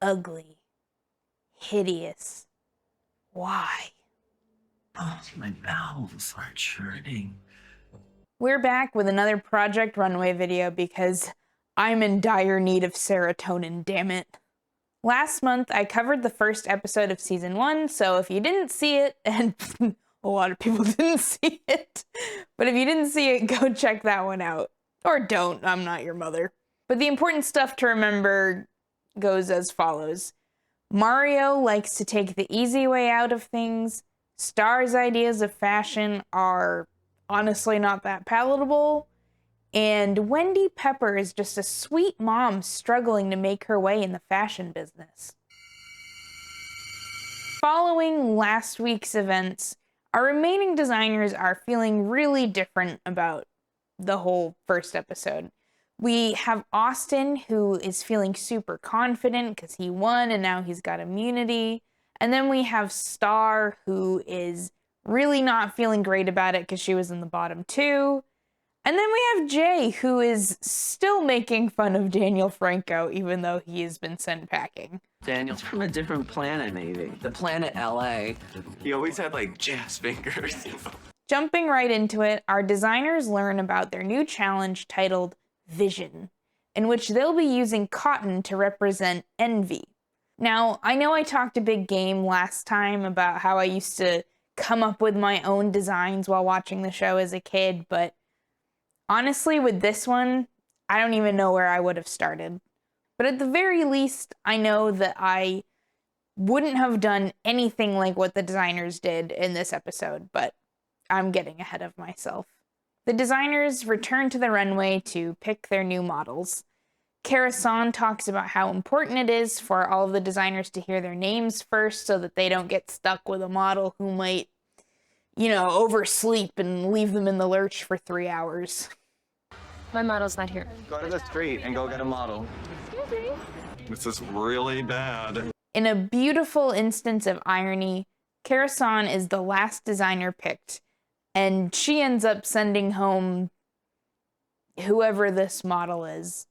ugly, hideous. Why? Oh, my bowels are churning. We're back with another Project Runway video because I'm in dire need of serotonin, damn it. Last month, I covered the first episode of season 1, so if you didn't see it, and a lot of people didn't see it, but if you didn't see it, go check that one out. Or don't, I'm not your mother. But the important stuff to remember goes as follows. Mario likes to take the easy way out of things. Star's ideas of fashion are honestly not that palatable. And Wendy Pepper is just a sweet mom struggling to make her way in the fashion business. Following last week's events, our remaining designers are feeling really different about the whole first episode. We have Austin, who is feeling super confident because he won and now he's got immunity. And then we have Star, who is really not feeling great about it because she was in the bottom 2. And then we have Jay, who is still making fun of Daniel Franco, even though he has been sent packing. Daniel's from a different planet, maybe. The planet LA. He always had, like, jazz fingers. Jumping right into it, our designers learn about their new challenge titled Vision, in which they'll be using cotton to represent envy. Now, I know I talked a big game last time about how I used to come up with my own designs while watching the show as a kid, but honestly, with this one, I don't even know where I would have started. But at the very least, I know that I wouldn't have done anything like what the designers did in this episode, but I'm getting ahead of myself. The designers return to the runway to pick their new models. Kara-san talks about how important it is for all of the designers to hear their names first so that they don't get stuck with a model who might, oversleep and leave them in the lurch for 3 hours. My model's not here. Go to the street and go get a model. Excuse me. This is really bad. In a beautiful instance of irony, Kara-san is the last designer picked, and she ends up sending home whoever this model is.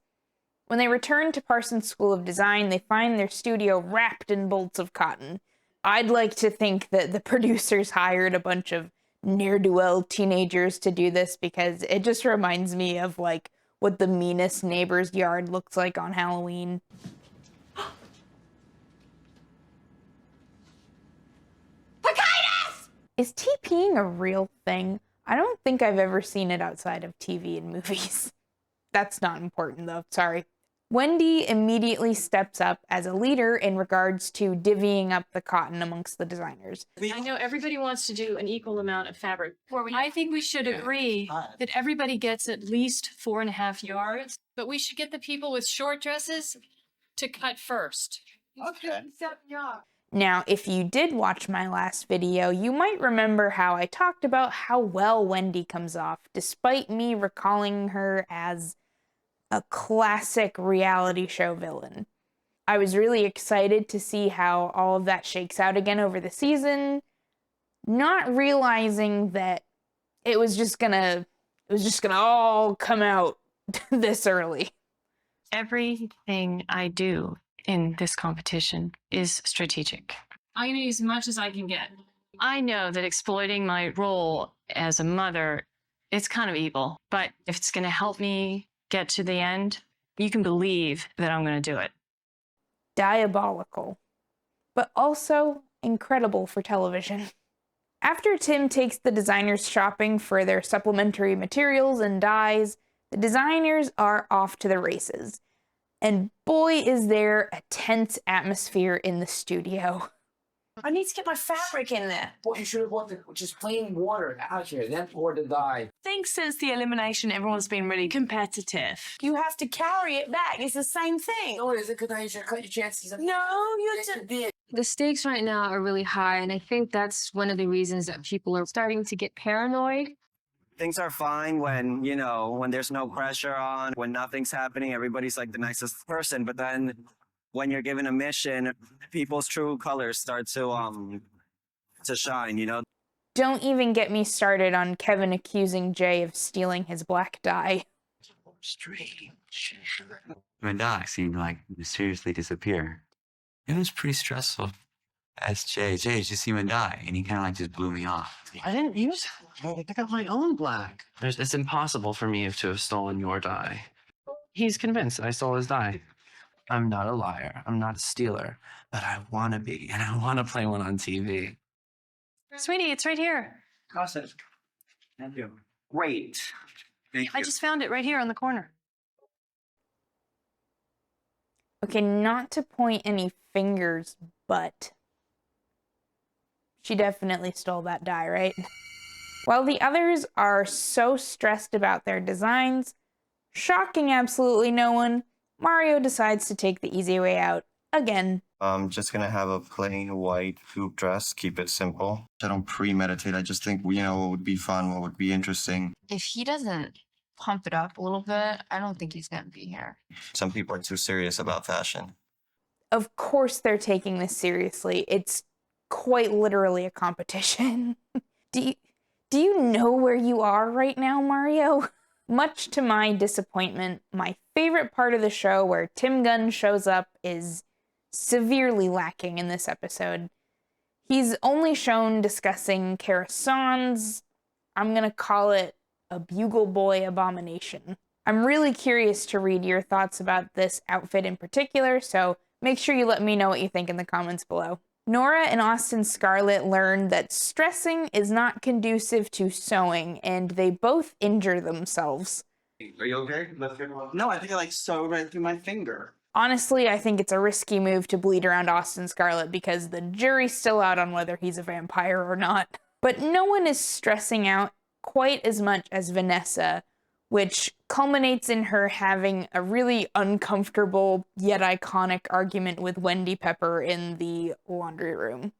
When they return to Parsons School of Design, they find their studio wrapped in bolts of cotton. I'd like to think that the producers hired a bunch of ne'er-do-well teenagers to do this because it just reminds me of, like, what the meanest neighbor's yard looks like on Halloween. Is TPing a real thing? I don't think I've ever seen it outside of TV and movies. That's not important though, sorry. Wendy immediately steps up as a leader in regards to divvying up the cotton amongst the designers. I know everybody wants to do an equal amount of fabric. I think we should agree that everybody gets at least 4.5 yards, but we should get the people with short dresses to cut first. Okay. Now, if you did watch my last video, you might remember how I talked about how well Wendy comes off, despite me recalling her as a classic reality show villain. I was really excited to see how all of that shakes out again over the season, not realizing that it was just gonna all come out this early. Everything I do in this competition is strategic. I'm gonna use as much as I can get. I know that exploiting my role as a mother is kind of evil, but if it's gonna help me get to the end, you can believe that I'm gonna do it. Diabolical, but also incredible for television. After Tim takes the designers shopping for their supplementary materials and dyes, the designers are off to the races. And boy, is there a tense atmosphere in the studio. I need to get my fabric in there. Well, you should have bought just plain water out here, then pour the dye. I think since the elimination, everyone's been really competitive. You have to carry it back. It's the same thing. No, is it? Because now you should cut your chances. No, you Yes, just... you did. The stakes right now are really high, and I think that's one of the reasons that people are starting to get paranoid. Things are fine when, when there's no pressure on, when nothing's happening, everybody's like the nicest person. But then when you're given a mission, people's true colors start to shine, Don't even get me started on Kevin accusing Jay of stealing his black dye. Strange. My dog seemed like mysteriously disappear. It was pretty stressful. Asked Jay, did you see him die? And he kind of like just blew me off. I didn't use it. I got my own black. It's impossible for me to have stolen your dye. He's convinced that I stole his dye. I'm not a liar. I'm not a stealer. But I want to be, and I want to play one on TV. Sweetie, it's right here. Gossip. Thank you. Great. Thank I you. just found it right here on the corner. Okay, not to point any fingers, but she definitely stole that dye, right? While the others are so stressed about their designs, shocking absolutely no one, Mario decides to take the easy way out again. I'm just gonna have a plain white hoop dress, keep it simple. I don't premeditate, I just think, what would be fun, what would be interesting. If he doesn't pump it up a little bit, I don't think he's gonna be here. Some people are too serious about fashion. Of course they're taking this seriously. It's quite literally a competition. Do you know where you are right now, Mario? Much to my disappointment, my favorite part of the show where Tim Gunn shows up is severely lacking in this episode. He's only shown discussing Karasan's, I'm gonna call it a Bugle Boy abomination. I'm really curious to read your thoughts about this outfit in particular, so make sure you let me know what you think in the comments below. Nora and Austin Scarlett learn that stressing is not conducive to sewing, and they both injure themselves. Are you okay? No, I think I sewed right through my finger. Honestly, I think it's a risky move to bleed around Austin Scarlett because the jury's still out on whether he's a vampire or not. But no one is stressing out quite as much as Vanessa, which culminates in her having a really uncomfortable yet iconic argument with Wendy Pepper in the laundry room.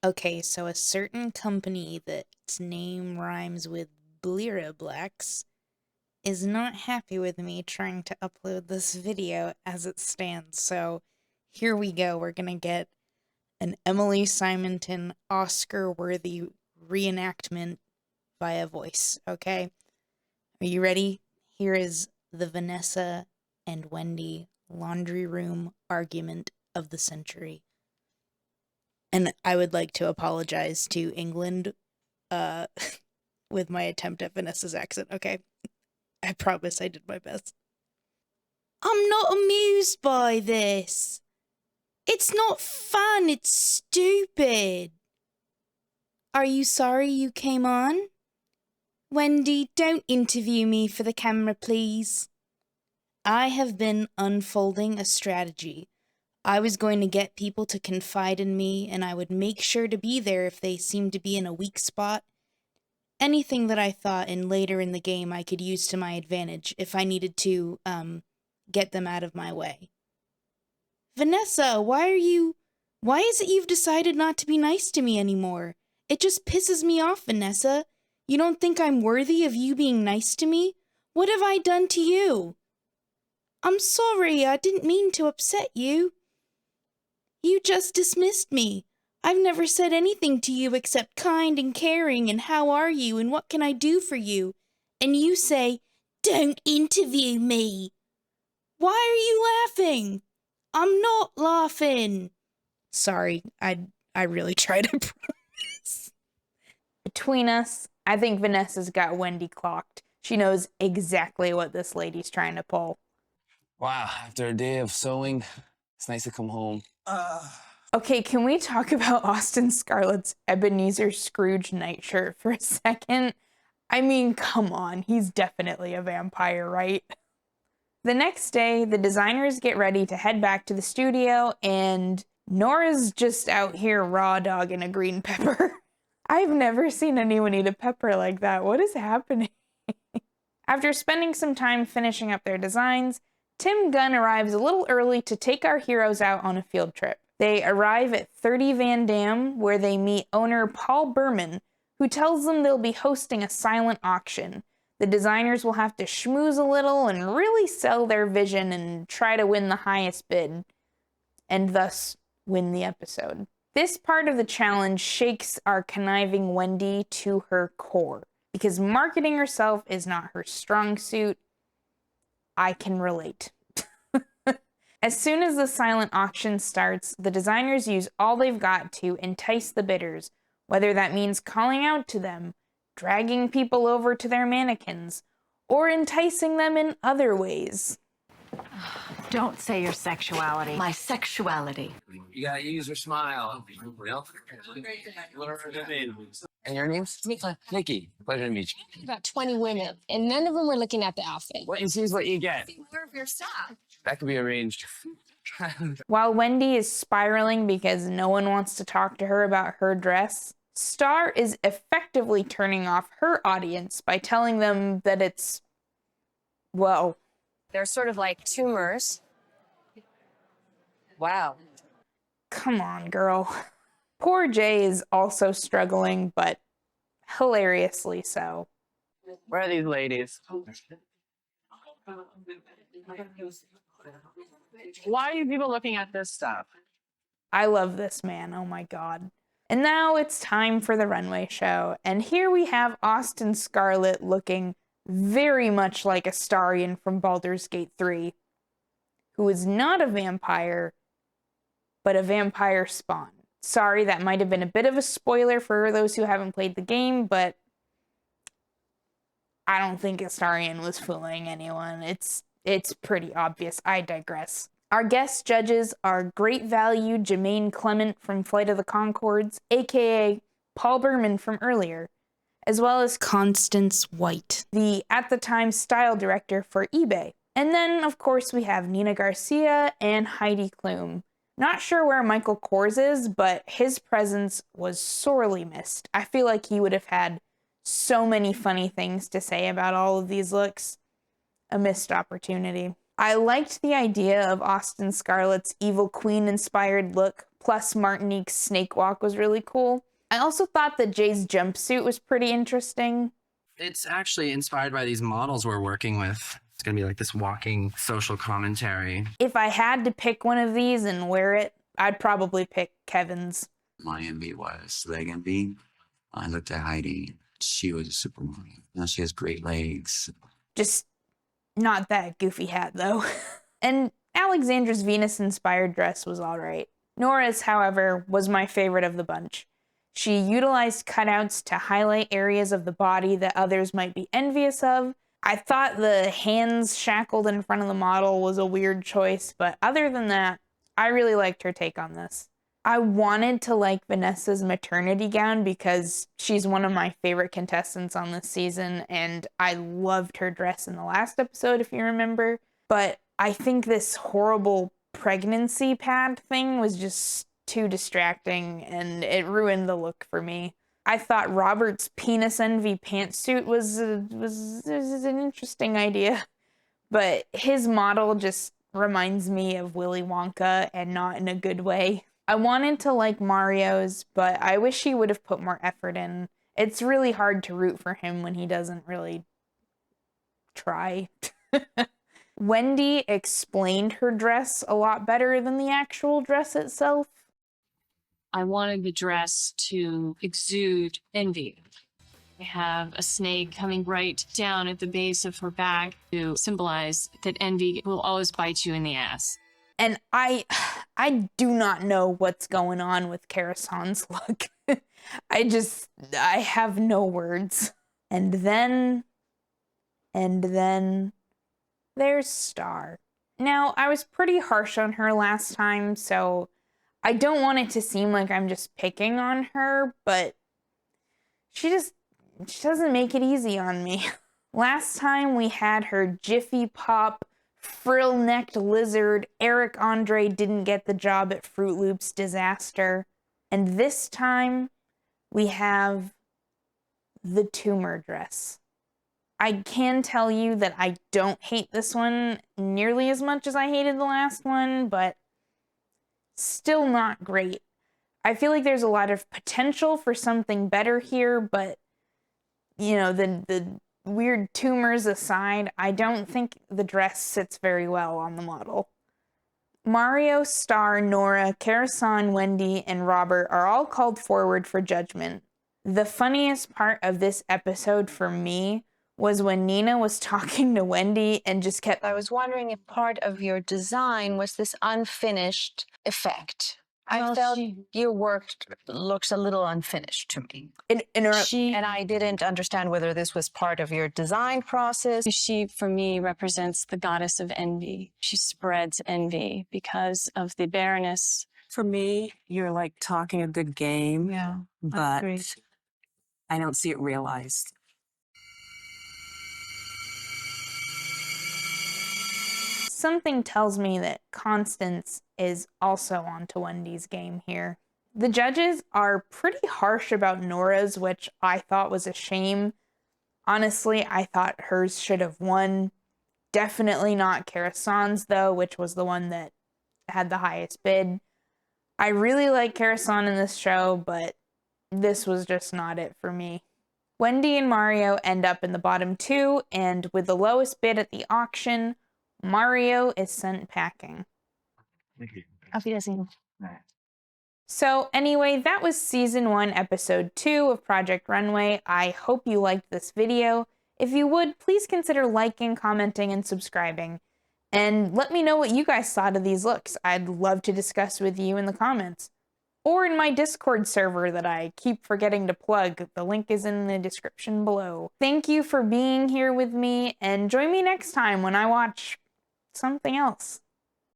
Okay, so a certain company that's name rhymes with Blira Blacks is not happy with me trying to upload this video as it stands, so here we go. We're gonna get an Emily Simonton Oscar-worthy reenactment via voice, okay? Are you ready? Here is the Vanessa and Wendy laundry room argument of the century. And I would like to apologize to England with my attempt at Vanessa's accent, okay? I promise I did my best. I'm not amused by this. It's not fun, it's stupid. Are you sorry you came on? Wendy, don't interview me for the camera, please. I have been unfolding a strategy. I was going to get people to confide in me, and I would make sure to be there if they seemed to be in a weak spot. Anything that I thought in later in the game I could use to my advantage if I needed to, get them out of my way. Vanessa, why is it you've decided not to be nice to me anymore? It just pisses me off, Vanessa. You don't think I'm worthy of you being nice to me? What have I done to you? I'm sorry, I didn't mean to upset you. You just dismissed me. I've never said anything to you except kind and caring and how are you and what can I do for you? And you say, don't interview me. Why are you laughing? I'm not laughing. Sorry, I really tried to promise. Between us, I think Vanessa's got Wendy clocked. She knows exactly what this lady's trying to pull. Wow, after a day of sewing, it's nice to come home. Okay, can we talk about Austin Scarlett's Ebenezer Scrooge nightshirt for a second? I mean, come on, he's definitely a vampire, right? The next day, the designers get ready to head back to the studio, and Nora's just out here raw dogging a green pepper. I've never seen anyone eat a pepper like that. What is happening? After spending some time finishing up their designs, Tim Gunn arrives a little early to take our heroes out on a field trip. They arrive at 30 Van Dam, where they meet owner Paul Berman, who tells them they'll be hosting a silent auction. The designers will have to schmooze a little and really sell their vision and try to win the highest bid, and thus win the episode. This part of the challenge shakes our conniving Wendy to her core, because marketing herself is not her strong suit. I can relate. As soon as the silent auction starts, the designers use all they've got to entice the bidders, whether that means calling out to them, dragging people over to their mannequins, or enticing them in other ways. Don't say your sexuality. My sexuality. You gotta use your smile. And your name's Nikki. Pleasure to meet you. About 20 women, and none of them were looking at the outfit. What you see is what you get. More of your stuff. That could be arranged. While Wendy is spiraling because no one wants to talk to her about her dress, Star is effectively turning off her audience by telling them that it's, well, They're sort of like tumors. Wow. come on, girl. Poor Jay is also struggling, but hilariously so. Where are these ladies? Why are you people looking at this stuff? I love this man, oh my god. And now it's time for the runway show, and here we have Austin Scarlett looking very much like Astarion from Baldur's Gate 3, who is not a vampire, but a vampire spawn. Sorry, that might have been a bit of a spoiler for those who haven't played the game, but I don't think Astarion was fooling anyone. It's pretty obvious. I digress. Our guest judges are Great Value Jermaine Clement from Flight of the Conchords, aka Paul Berman from earlier, as well as Constance White, the at the time style director for eBay. And then, of course, we have Nina Garcia and Heidi Klum. Not sure where Michael Kors is, but his presence was sorely missed. I feel like he would have had so many funny things to say about all of these looks. A missed opportunity. I liked the idea of Austin Scarlett's Evil Queen inspired look, plus Martinique's snake walk was really cool. I also thought that Jay's jumpsuit was pretty interesting. It's actually inspired by these models we're working with. It's gonna be like this walking social commentary. If I had to pick one of these and wear it, I'd probably pick Kevin's. My envy was leg envy. I looked at Heidi. She was a supermodel. Now she has great legs. Just not that goofy hat, though. And Alexandra's Venus-inspired dress was alright. Nora's, however, was my favorite of the bunch. She utilized cutouts to highlight areas of the body that others might be envious of. I thought the hands shackled in front of the model was a weird choice, but other than that, I really liked her take on this. I wanted to like Vanessa's maternity gown because she's one of my favorite contestants on this season, and I loved her dress in the last episode, if you remember. But I think this horrible pregnancy pad thing was just too distracting, and it ruined the look for me. I thought Robert's penis envy pantsuit was an interesting idea, but his model just reminds me of Willy Wonka, and not in a good way. I wanted to like Mario's, but I wish he would have put more effort in. It's really hard to root for him when he doesn't really try. Wendy explained her dress a lot better than the actual dress itself. I wanted the dress to exude envy. I have a snake coming right down at the base of her back to symbolize that envy will always bite you in the ass. And I do not know what's going on with Karasan's look. I have no words. And then there's Star. Now, I was pretty harsh on her last time, so I don't want it to seem like I'm just picking on her, but she doesn't make it easy on me. Last time we had her Jiffy Pop, frill-necked lizard, Eric Andre didn't get the job at Fruit Loops disaster. And this time we have the tumor dress. I can tell you that I don't hate this one nearly as much as I hated the last one, but still not great. I feel like there's a lot of potential for something better here, but you know, the weird tumors aside, I don't think the dress sits very well on the model. Mario, Star, Nora, Karasan, Wendy, and Robert are all called forward for judgment. The funniest part of this episode for me was when Nina was talking to Wendy and just kept. I was wondering if part of your design was this unfinished effect. I felt your work looks a little unfinished to me. And I didn't understand whether this was part of your design process. She, for me, represents the goddess of envy. She spreads envy because of the bareness. For me, you're like talking a good game, but I don't see it realized. Something tells me that Constance is also onto Wendy's game here. The judges are pretty harsh about Nora's, which I thought was a shame. Honestly, I thought hers should have won. Definitely not Karasan's, though, which was the one that had the highest bid. I really like Karasan in this show, but this was just not it for me. Wendy and Mario end up in the bottom two, and with the lowest bid at the auction, Mario is sent packing. Auf Wiedersehen. So anyway, that was season 1, episode 2 of Project Runway. I hope you liked this video. If you would, please consider liking, commenting, and subscribing. And let me know what you guys thought of these looks. I'd love to discuss with you in the comments. Or in my Discord server that I keep forgetting to plug. The link is in the description below. Thank you for being here with me, and join me next time when I watch something else.